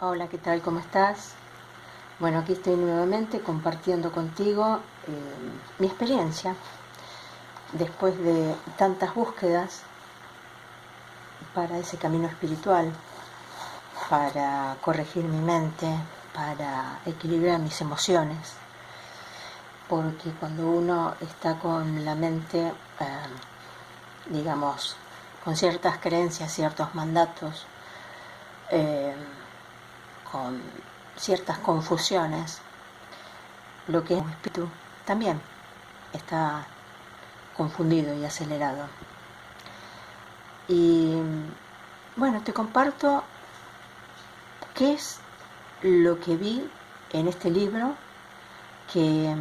Hola, ¿qué tal? ¿Cómo estás? Bueno, aquí estoy nuevamente compartiendo contigo mi experiencia después de tantas búsquedas para ese camino espiritual, para corregir mi mente, para equilibrar mis emociones, porque cuando uno está con la mente, digamos, con ciertas creencias, ciertos mandatos, eh, con ciertas confusiones, lo que es un espíritu también está confundido y acelerado. Y bueno, te comparto qué es lo que vi en este libro que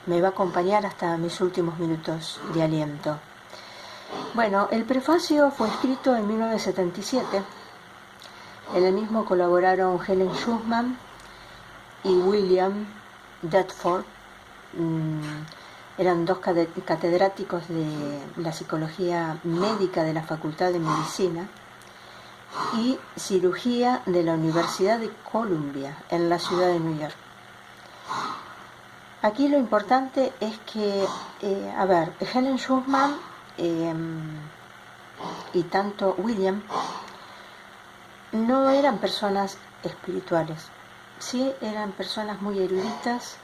me va a acompañar hasta mis últimos minutos de aliento. Bueno, el prefacio fue escrito en 1977. En el mismo colaboraron Helen Schucman y William Deptford. Eran dos catedráticos de la psicología médica de la Facultad de Medicina y cirugía de la Universidad de Columbia en la ciudad de New York. Aquí lo importante es que, Helen Schucman y tanto William no eran personas espirituales, sí eran personas muy eruditas,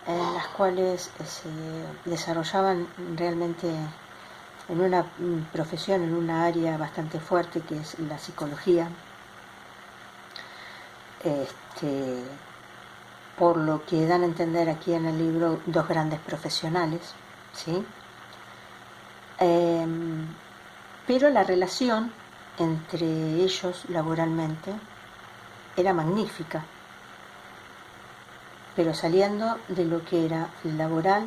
en las cuales se desarrollaban realmente en una profesión, en una área bastante fuerte que es la psicología. Por lo que dan a entender aquí en el libro, dos grandes profesionales, ¿sí? Pero la relación entre ellos laboralmente era magnífica, pero saliendo de lo que era laboral,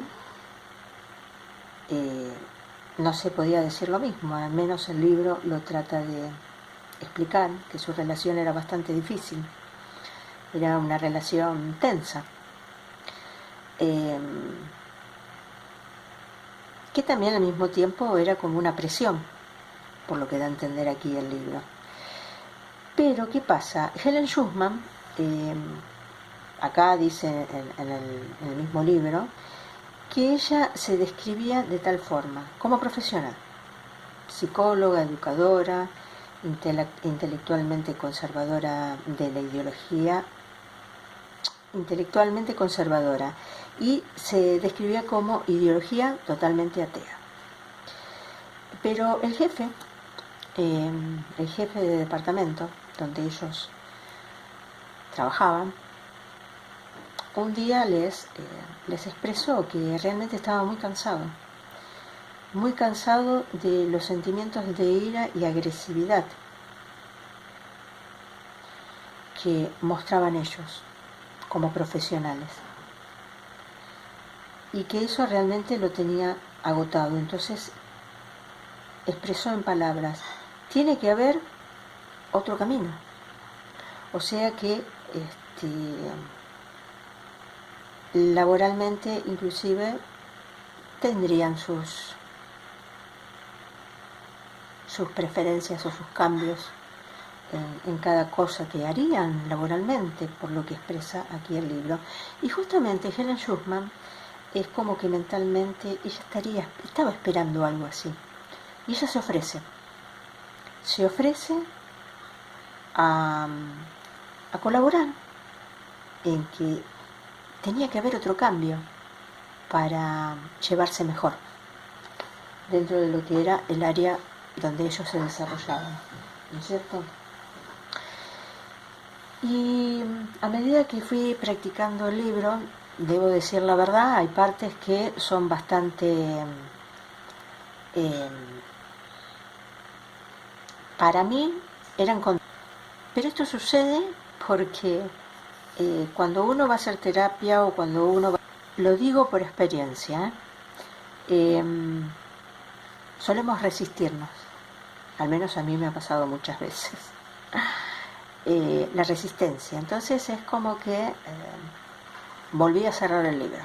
no se podía decir lo mismo, al menos el libro lo trata de explicar, que su relación era bastante difícil, era una relación tensa, que también al mismo tiempo era como una presión, por lo que da a entender aquí el libro. Pero, ¿qué pasa? Helen Schucman, acá dice en el mismo libro, que ella se describía de tal forma, como profesional, psicóloga, educadora, intelectualmente conservadora de la ideología, intelectualmente conservadora, y se describía como ideología totalmente atea. Pero el jefe de departamento donde ellos trabajaban, un día les expresó que realmente estaba muy cansado de los sentimientos de ira y agresividad que mostraban ellos como profesionales, y que eso realmente lo tenía agotado. Entonces expresó en palabras: tiene que haber otro camino. O sea que laboralmente inclusive tendrían sus preferencias o sus cambios en cada cosa que harían laboralmente, por lo que expresa aquí el libro. Y justamente Helen Schucman es como que mentalmente ella estaba esperando algo así, y ella se ofrece a colaborar en que tenía que haber otro cambio para llevarse mejor dentro de lo que era el área donde ellos se desarrollaban, ¿no es cierto? Y a medida que fui practicando el libro, debo decir la verdad, hay partes que son bastante, para mí, eran contrarias. Pero esto sucede porque cuando uno va a hacer terapia, o cuando uno va, lo digo por experiencia, solemos resistirnos, al menos a mí me ha pasado muchas veces, la resistencia. Entonces es como que volví a cerrar el libro.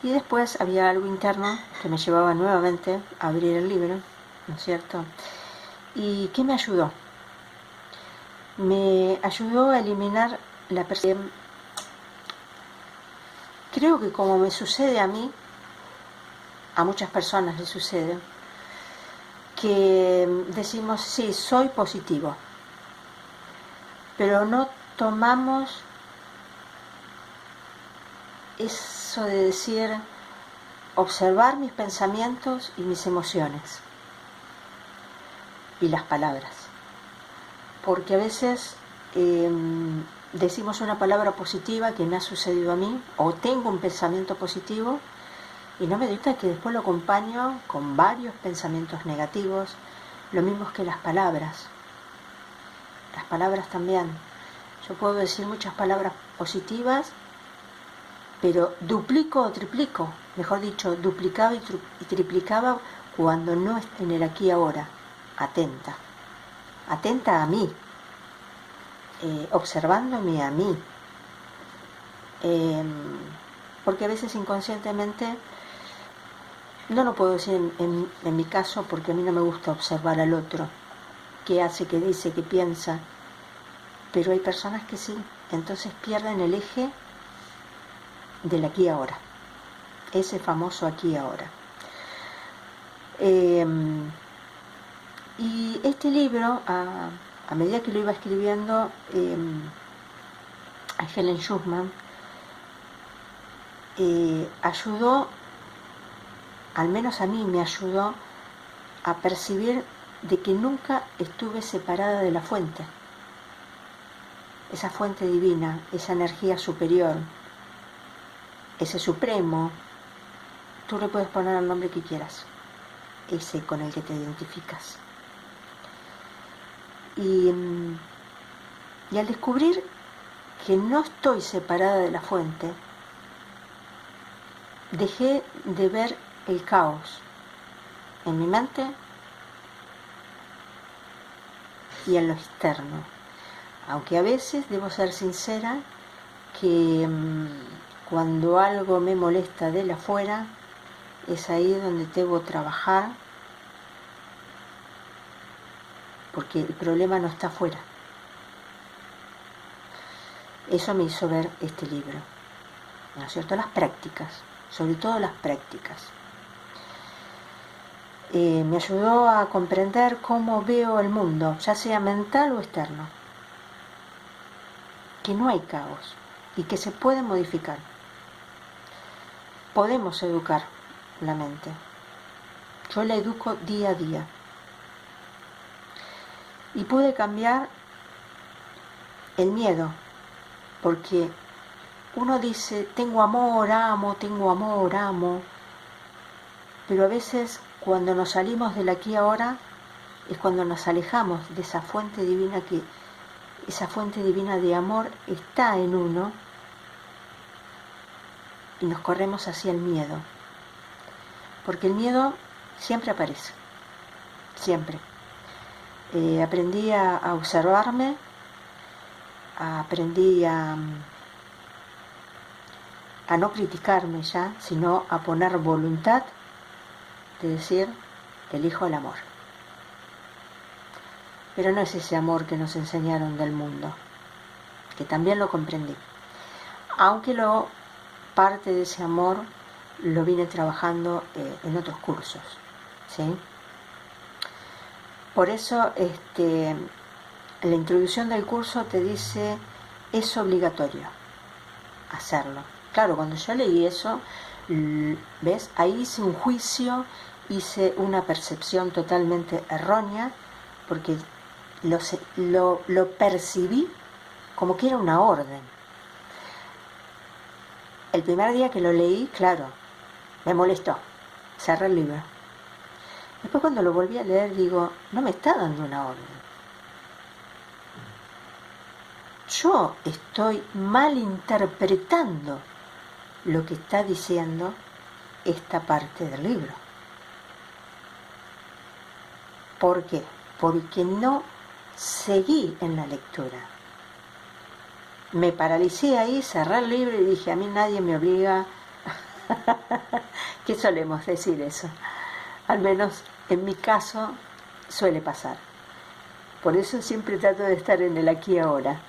Y después había algo interno que me llevaba nuevamente a abrir el libro, ¿no es cierto? ¿Y qué me ayudó? me ayudó a eliminar la percepción. Creo que como me sucede a mí, a muchas personas les sucede, que decimos, sí, soy positivo, pero no tomamos eso de decir, observar mis pensamientos y mis emociones y las palabras, porque a veces decimos una palabra positiva que me ha sucedido a mí, o tengo un pensamiento positivo y no me doy cuenta que después lo acompaño con varios pensamientos negativos, lo mismo que las palabras también. Yo puedo decir muchas palabras positivas, pero duplico o triplico, mejor dicho, duplicaba y triplicaba cuando no estoy en el aquí y ahora, atenta a mí, observándome a mí, porque a veces inconscientemente, no lo puedo decir en mi caso, porque a mí no me gusta observar al otro, qué hace, qué dice, qué piensa, pero hay personas que sí, entonces pierden el eje del aquí y ahora, ese famoso aquí y ahora. Y este libro, a medida que lo iba escribiendo, a Helen Schucman, ayudó, al menos a mí me ayudó a percibir de que nunca estuve separada de la fuente, esa fuente divina, esa energía superior, ese supremo, tú le puedes poner el nombre que quieras, ese con el que te identificas. Y al descubrir que no estoy separada de la fuente, dejé de ver el caos en mi mente y en lo externo. Aunque a veces, debo ser sincera, que cuando algo me molesta de afuera, es ahí donde debo trabajar, porque el problema no está afuera. Eso me hizo ver este libro, ¿no es cierto? Las prácticas, sobre todo las prácticas. Me ayudó a comprender cómo veo el mundo, ya sea mental o externo, que no hay caos y que se puede modificar. Podemos educar la mente. Yo la educo día a día. Y pude cambiar el miedo, porque uno dice, tengo amor, amo, pero a veces cuando nos salimos del aquí y ahora es cuando nos alejamos de esa fuente divina, que esa fuente divina de amor está en uno, y nos corremos hacia el miedo, porque el miedo siempre aparece, siempre. Aprendí a observarme, aprendí a no criticarme ya, sino a poner voluntad de decir, elijo el amor. Pero no es ese amor que nos enseñaron del mundo, que también lo comprendí. Aunque parte de ese amor lo vine trabajando en otros cursos, ¿sí? Por eso la introducción del curso te dice, es obligatorio hacerlo. Claro, cuando yo leí eso, ¿ves? Ahí hice un juicio, hice una percepción totalmente errónea, porque lo percibí como que era una orden. El primer día que lo leí, claro, me molestó, cerré el libro. Después cuando lo volví a leer digo, no me está dando una orden. Yo estoy malinterpretando lo que está diciendo esta parte del libro. ¿Por qué? Porque no seguí en la lectura. Me paralicé ahí, cerré el libro y dije, a mí nadie me obliga. ¿Qué solemos decir eso? Al menos en mi caso suele pasar. Por eso siempre trato de estar en el aquí y ahora.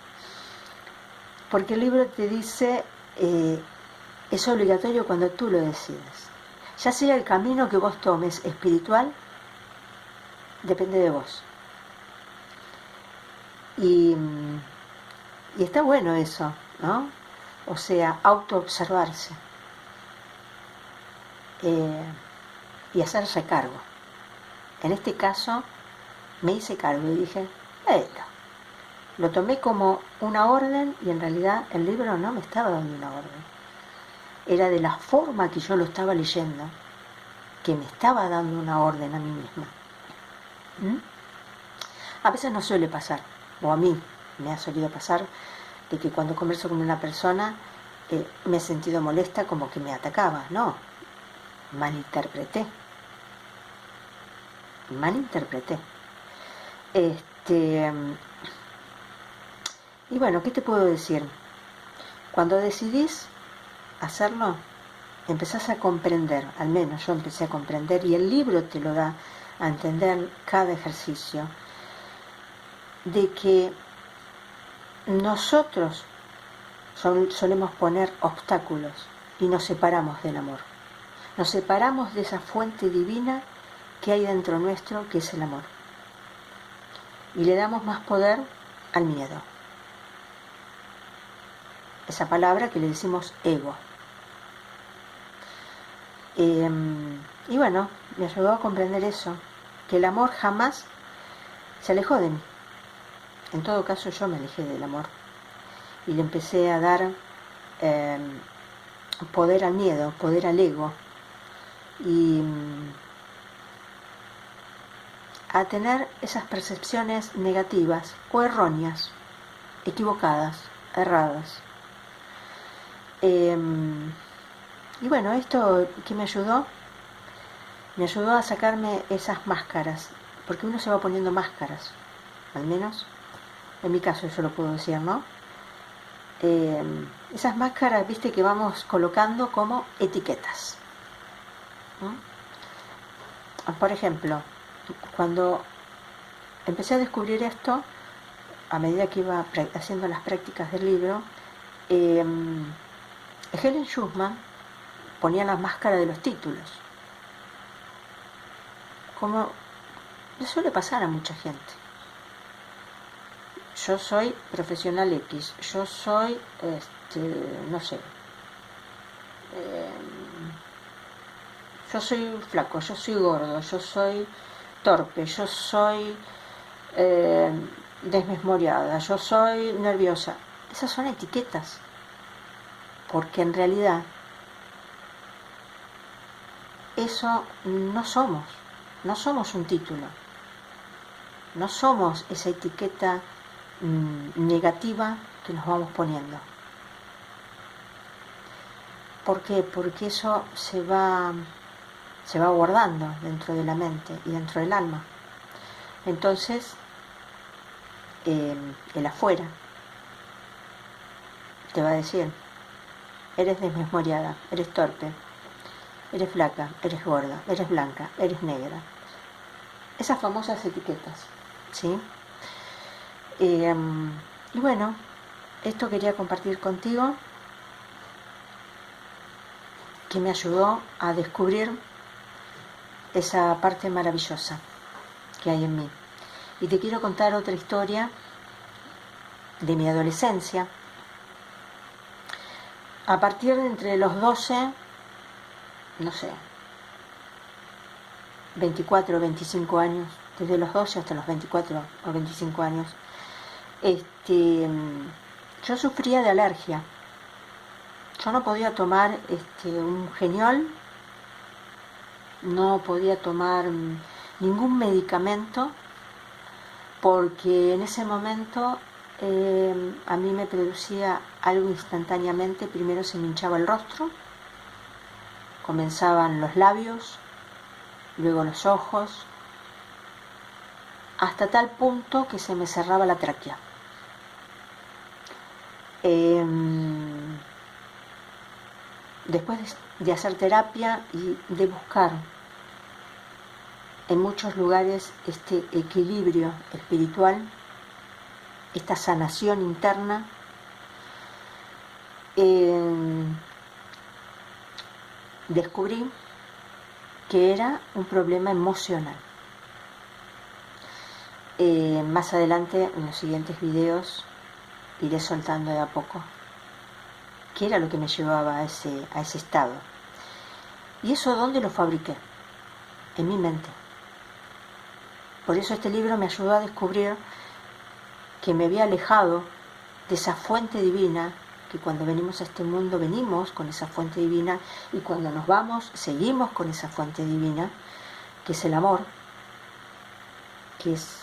Porque el libro te dice, es obligatorio cuando tú lo decides. Ya sea el camino que vos tomes espiritual, depende de vos. Y está bueno eso, ¿no? O sea, autoobservarse y hacerse cargo. En este caso, me hice cargo y dije, lo tomé como una orden y en realidad el libro no me estaba dando una orden. Era de la forma que yo lo estaba leyendo, que me estaba dando una orden a mí misma. A veces nos suele pasar, o a mí me ha solido pasar, de que cuando converso con una persona me he sentido molesta como que me atacaba. No, malinterpreté. Y bueno, ¿qué te puedo decir? Cuando decidís hacerlo, empezás a comprender, al menos yo empecé a comprender, y el libro te lo da a entender cada ejercicio, de que nosotros solemos poner obstáculos y nos separamos del amor. Nos separamos de esa fuente divina que hay dentro nuestro, que es el amor. Y le damos más poder al miedo. Esa palabra que le decimos ego. Y bueno, me ayudó a comprender eso, que el amor jamás se alejó de mí. En todo caso, yo me alejé del amor y le empecé a dar poder al miedo, poder al ego, y a tener esas percepciones negativas o erróneas, equivocadas, erradas. Y bueno, esto que me ayudó a sacarme esas máscaras, porque uno se va poniendo máscaras, al menos en mi caso yo lo puedo decir, ¿no? Esas máscaras, viste, que vamos colocando como etiquetas. Por ejemplo, cuando empecé a descubrir esto, a medida que iba haciendo las prácticas del libro, Helen Schussman ponía la máscara de los títulos, como le suele pasar a mucha gente. Yo soy profesional X, yo soy, no sé, yo soy flaco, yo soy gordo, yo soy torpe, yo soy desmemoriada, yo soy nerviosa. Esas son etiquetas, porque en realidad eso no somos un título, no somos esa etiqueta negativa que nos vamos poniendo. ¿Por qué? Porque eso se va guardando dentro de la mente y dentro del alma. Entonces, el afuera te va a decir, eres desmemoriada, eres torpe, eres flaca, eres gorda, eres blanca, eres negra. Esas famosas etiquetas, ¿sí? Y bueno, esto quería compartir contigo, que me ayudó a descubrir esa parte maravillosa que hay en mí. Y te quiero contar otra historia de mi adolescencia. A partir de entre los 12, no sé, 24 o 25 años, desde los 12 hasta los 24 o 25 años, yo sufría de alergia. Yo no podía tomar un Geniol, no podía tomar ningún medicamento, porque en ese momento a mí me producía algo instantáneamente. Primero se me hinchaba el rostro, comenzaban los labios, luego los ojos, hasta tal punto que se me cerraba la tráquea. Después de hacer terapia y de buscar en muchos lugares este equilibrio espiritual, esta sanación interna, descubrí que era un problema emocional. Más adelante, en los siguientes videos, iré soltando de a poco qué era lo que me llevaba a ese estado. ¿Y eso dónde lo fabriqué? En mi mente. Por eso este libro me ayudó a descubrir que me había alejado de esa fuente divina, que cuando venimos a este mundo venimos con esa fuente divina, y cuando nos vamos seguimos con esa fuente divina, que es el amor, que es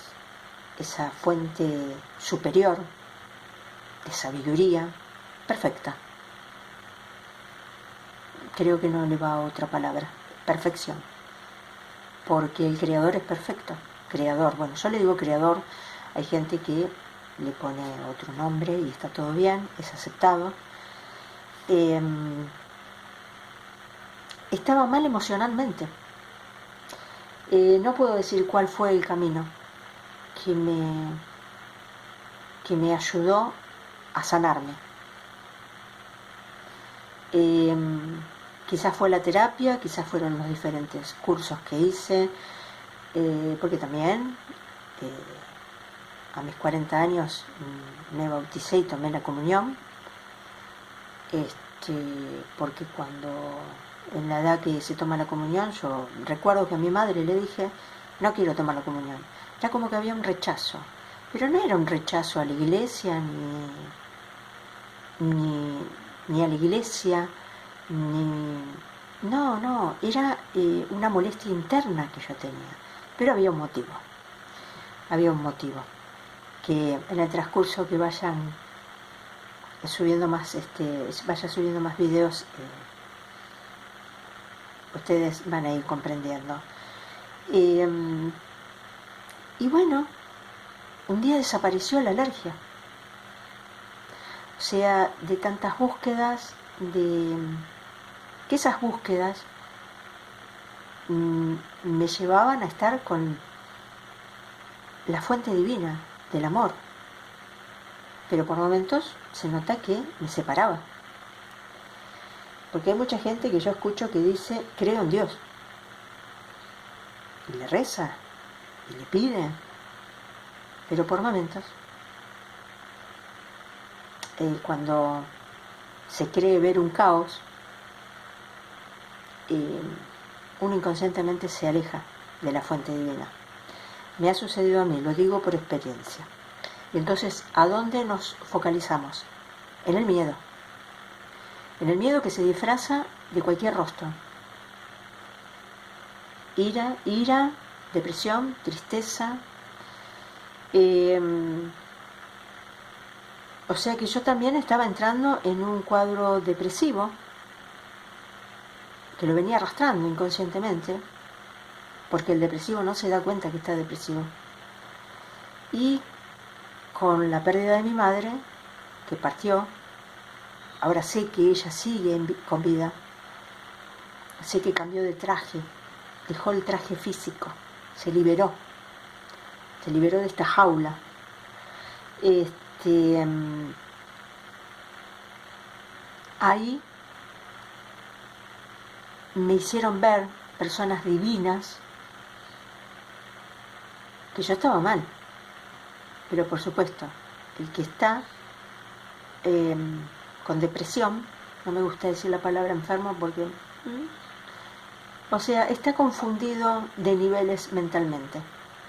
esa fuente superior de sabiduría perfecta. Creo que no le va a otra palabra, perfección, porque el creador es perfecto. Creador, bueno, yo le digo creador, hay gente que le pone otro nombre y está todo bien, es aceptado. Estaba mal emocionalmente. No puedo decir cuál fue el camino que me ayudó a sanarme. Quizás fue la terapia, quizás fueron los diferentes cursos que hice, porque también a mis 40 años me bauticé y tomé la comunión, porque cuando en la edad que se toma la comunión, yo recuerdo que a mi madre le dije, no quiero tomar la comunión. Era como que había un rechazo, pero no era un rechazo a la iglesia, ni a la iglesia, no, era una molestia interna que yo tenía, pero había un motivo, que en el transcurso que vaya subiendo más videos, ustedes van a ir comprendiendo. Y bueno, un día desapareció la alergia. O sea, de tantas búsquedas, que esas búsquedas me llevaban a estar con la fuente divina del amor, pero por momentos se nota que me separaba, porque hay mucha gente que yo escucho que dice creo en Dios y le reza y le pide, pero por momentos cuando se cree ver un caos, uno inconscientemente se aleja de la fuente divina. Me ha sucedido a mí, lo digo por experiencia. Y entonces, ¿a dónde nos focalizamos? En el miedo. En el miedo que se disfraza de cualquier rostro. Ira, depresión, tristeza. O sea que yo también estaba entrando en un cuadro depresivo, que lo venía arrastrando inconscientemente, porque el depresivo no se da cuenta que está depresivo. Y con la pérdida de mi madre, que partió, ahora sé que ella sigue con vida, sé que cambió de traje, dejó el traje físico, se liberó de esta jaula. Ahí me hicieron ver personas divinas, que yo estaba mal, pero por supuesto, el que está con depresión, no me gusta decir la palabra enfermo porque, o sea, está confundido de niveles mentalmente,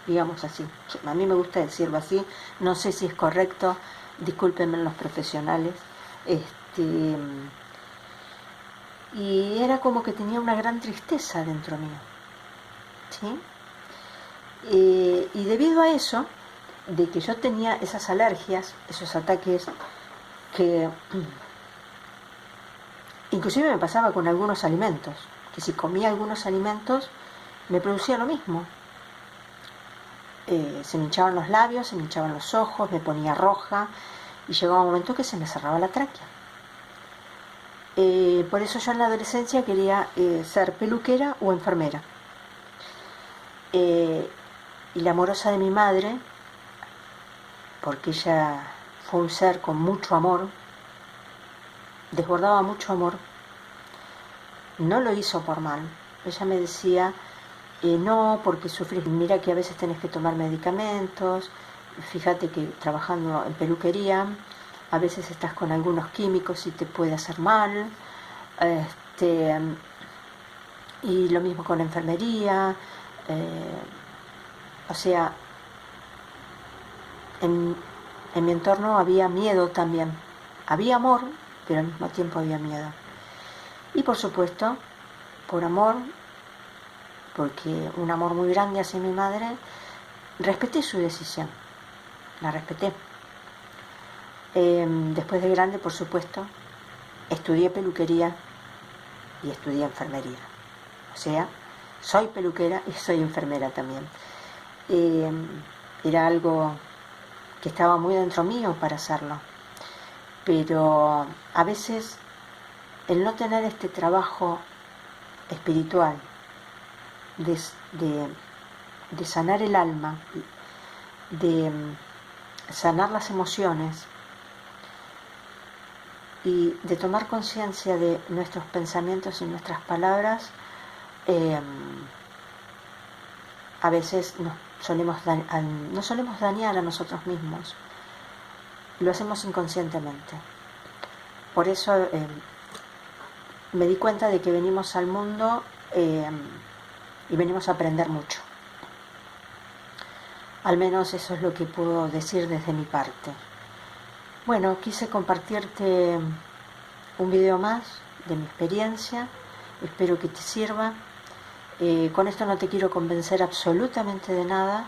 digamos así. A mí me gusta decirlo así, no sé si es correcto, discúlpenme los profesionales. Y era como que tenía una gran tristeza dentro mío, ¿sí? Y debido a eso, de que yo tenía esas alergias, esos ataques, que inclusive me pasaba con algunos alimentos, que si comía algunos alimentos me producía lo mismo. Se me hinchaban los labios, se me hinchaban los ojos, me ponía roja y llegaba un momento que se me cerraba la tráquea. Por eso yo en la adolescencia quería ser peluquera o enfermera. y la amorosa de mi madre, porque ella fue un ser con mucho amor, desbordaba mucho amor, no lo hizo por mal. Ella me decía, no, porque sufrís, mira que a veces tenés que tomar medicamentos, fíjate que trabajando en peluquería, a veces estás con algunos químicos y te puede hacer mal, y lo mismo con la enfermería, o sea, en mi entorno había miedo también, había amor, pero al mismo tiempo había miedo. Y por supuesto, por amor, porque un amor muy grande hacia mi madre, respeté su decisión, la respeté. Después de grande, por supuesto, estudié peluquería y estudié enfermería. O sea, soy peluquera y soy enfermera también. Era algo que estaba muy dentro mío para hacerlo. Pero a veces el no tener este trabajo espiritual de sanar el alma, de sanar las emociones y de tomar conciencia de nuestros pensamientos y nuestras palabras, a veces no solemos dañar a nosotros mismos, lo hacemos inconscientemente. Por eso me di cuenta de que venimos al mundo y venimos a aprender mucho. Al menos eso es lo que puedo decir desde mi parte. Bueno, quise compartirte un video más de mi experiencia, espero que te sirva. Con esto no te quiero convencer absolutamente de nada.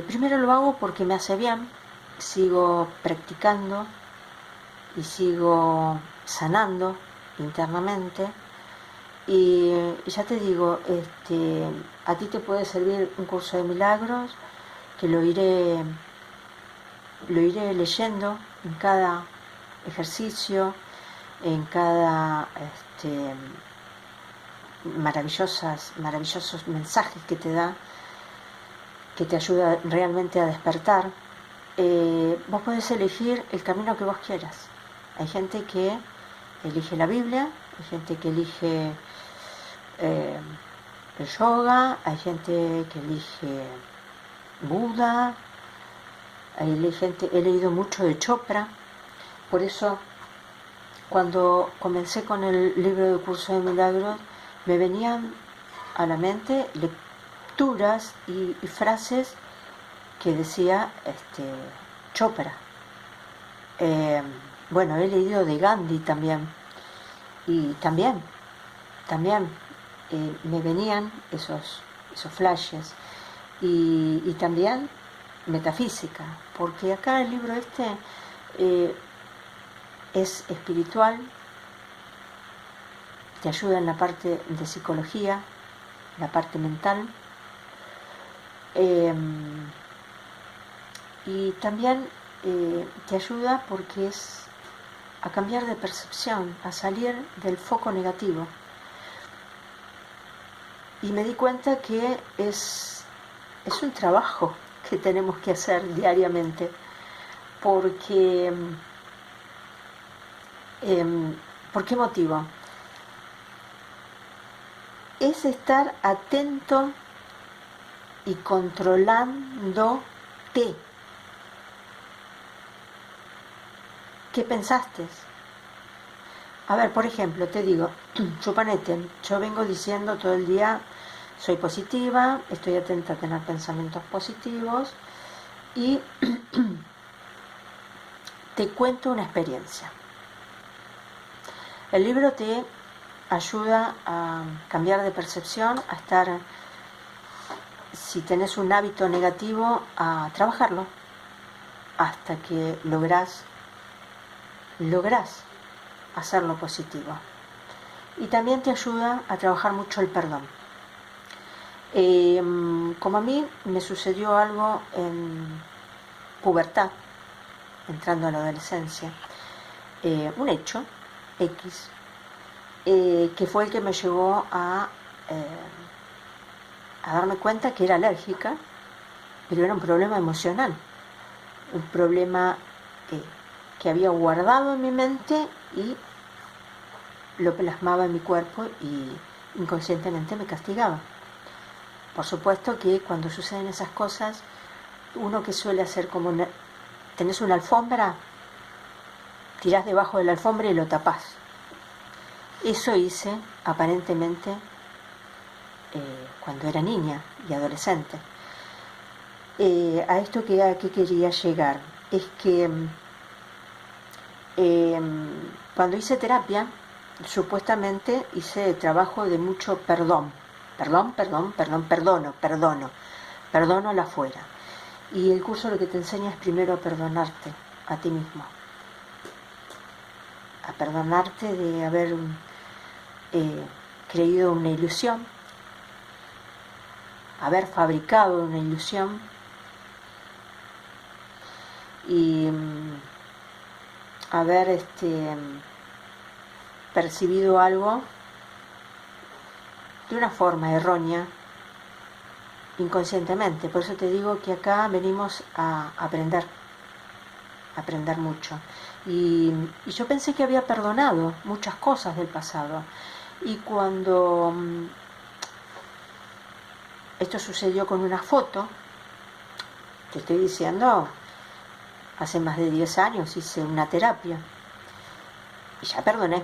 Primero lo hago porque me hace bien, sigo practicando y sigo sanando internamente. Y ya te digo, a ti te puede servir un curso de milagros, que lo iré leyendo en cada ejercicio, en cada maravillosos mensajes que te da, que te ayuda realmente a despertar. Vos podés elegir el camino que vos quieras. Hay gente que elige la Biblia, hay gente que elige el yoga, hay gente que elige Buda, he leído mucho de Chopra. Por eso cuando comencé con el libro de Curso de Milagros me venían a la mente lecturas y frases que decía Chopra. Bueno, he leído de Gandhi también, y también me venían esos flashes, y también metafísica, porque acá el libro es espiritual, te ayuda en la parte de psicología, la parte mental, y también te ayuda porque es a cambiar de percepción, a salir del foco negativo. Y me di cuenta que es un trabajo que tenemos que hacer diariamente, porque ¿por qué motivo? Es estar atento y controlándote. ¿Qué pensaste? A ver, por ejemplo, te digo, suponete, yo vengo diciendo todo el día, soy positiva, estoy atenta a tener pensamientos positivos, y te cuento una experiencia. El libro te ayuda a cambiar de percepción, a estar, si tenés un hábito negativo, a trabajarlo hasta que lográs hacerlo positivo. Y también te ayuda a trabajar mucho el perdón. Como a mí me sucedió algo en pubertad, entrando a la adolescencia, un hecho X, que fue el que me llevó a a darme cuenta que era alérgica, pero era un problema emocional, un problema que había guardado en mi mente y lo plasmaba en mi cuerpo y inconscientemente me castigaba. Por supuesto que cuando suceden esas cosas, uno que suele hacer como tenés una alfombra, tirás debajo de la alfombra y lo tapás. Eso hice aparentemente cuando era niña y adolescente. A esto que quería llegar es que cuando hice terapia, supuestamente hice trabajo de mucho perdono, perdono la afuera. Y el curso lo que te enseña es primero a perdonarte a ti mismo, a perdonarte de haber creído una ilusión, haber fabricado una ilusión y haber percibido algo de una forma errónea inconscientemente. Por eso te digo que acá venimos a aprender mucho. Y yo pensé que había perdonado muchas cosas del pasado. Y cuando esto sucedió con una foto, te estoy diciendo, hace más de 10 años hice una terapia y ya perdoné.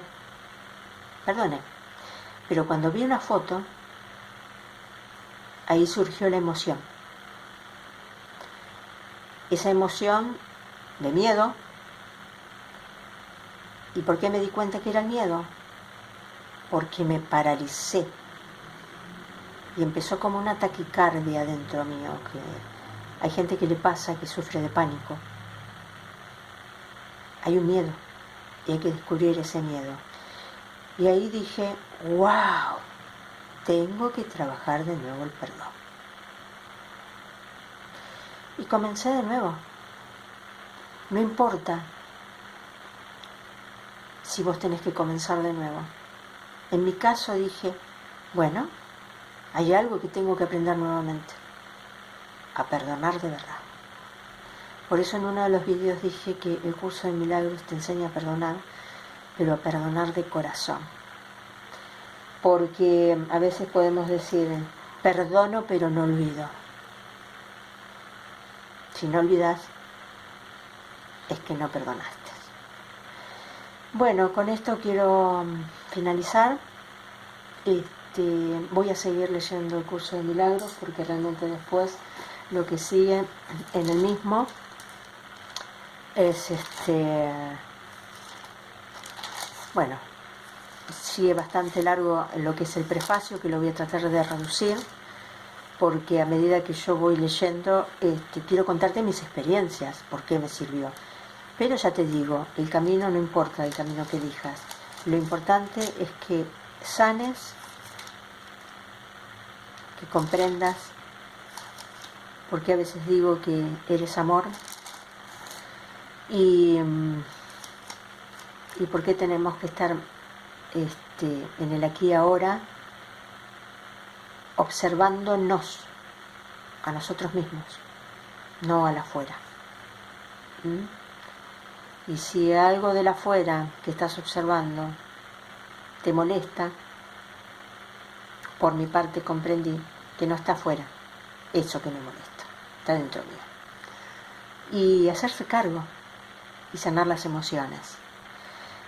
Pero cuando vi una foto, ahí surgió la emoción. Esa emoción de miedo. ¿Y por qué me di cuenta que era el miedo? Porque me paralicé. Y empezó como una taquicardia dentro mío, que hay gente que le pasa, que sufre de pánico. Hay un miedo y hay que descubrir ese miedo. Y ahí dije, wow, tengo que trabajar de nuevo el perdón. Y comencé de nuevo. No importa si vos tenés que comenzar de nuevo. En mi caso dije, bueno, hay algo que tengo que aprender nuevamente, a perdonar de verdad. Por eso en uno de los vídeos dije que el curso de milagros te enseña a perdonar, pero a perdonar de corazón. Porque a veces podemos decir, perdono pero no olvido. Si no olvidas, es que no perdonaste. Bueno, con esto quiero finalizar. Voy a seguir leyendo el curso de milagros porque realmente después lo que sigue en el mismo es bueno, sigue bastante largo lo que es el prefacio, que lo voy a tratar de reducir porque a medida que yo voy leyendo quiero contarte mis experiencias, por qué me sirvió. Pero ya te digo, el camino no importa, el camino que elijas. Lo importante es que sanes, que comprendas, porque a veces digo que eres amor, y por qué tenemos que estar en el aquí y ahora, observándonos a nosotros mismos, no al afuera. Y si algo del afuera que estás observando te molesta, por mi parte comprendí que no está afuera, eso que me molesta, está dentro mío. Y hacerse cargo y sanar las emociones.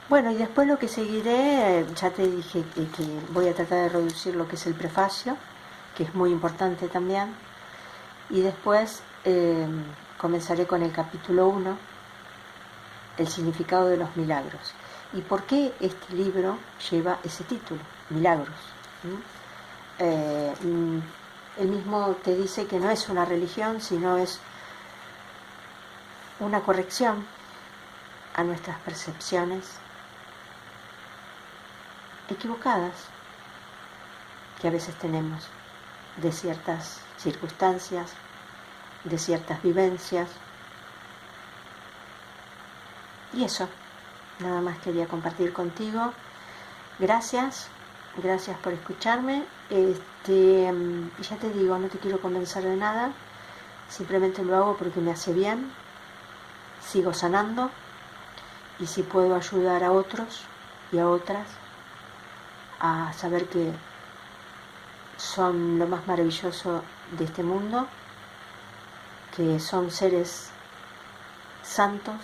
Bueno, y después lo que seguiré, ya te dije que voy a tratar de reducir lo que es el prefacio, que es muy importante también, y después comenzaré con el capítulo 1, el significado de los milagros. ¿Y por qué este libro lleva ese título, Milagros? Él mismo te dice que no es una religión, sino es una corrección a nuestras percepciones equivocadas que a veces tenemos de ciertas circunstancias, de ciertas vivencias. Y eso, nada más quería compartir contigo. Gracias Gracias por escucharme. Y ya te digo, no te quiero convencer de nada. Simplemente lo hago porque me hace bien. Sigo sanando. Y si puedo ayudar a otros y a otras a saber que son lo más maravilloso de este mundo, que son seres santos,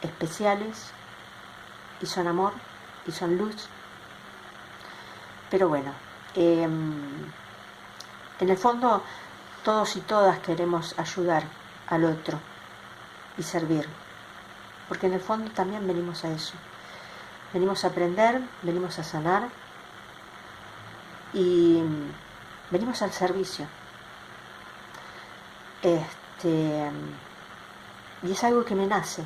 especiales, y son amor, y son luz. Pero bueno, en el fondo todos y todas queremos ayudar al otro y servir, porque en el fondo también venimos a eso. Venimos a aprender, venimos a sanar y venimos al servicio. Y es algo que me nace.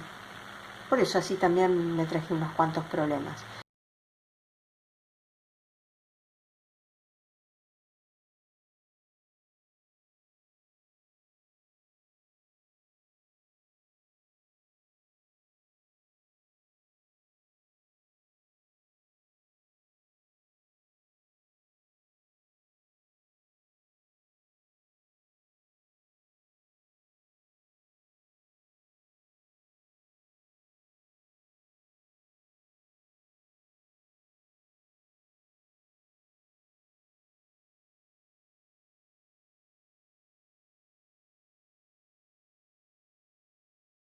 Por eso así también me traje unos cuantos problemas.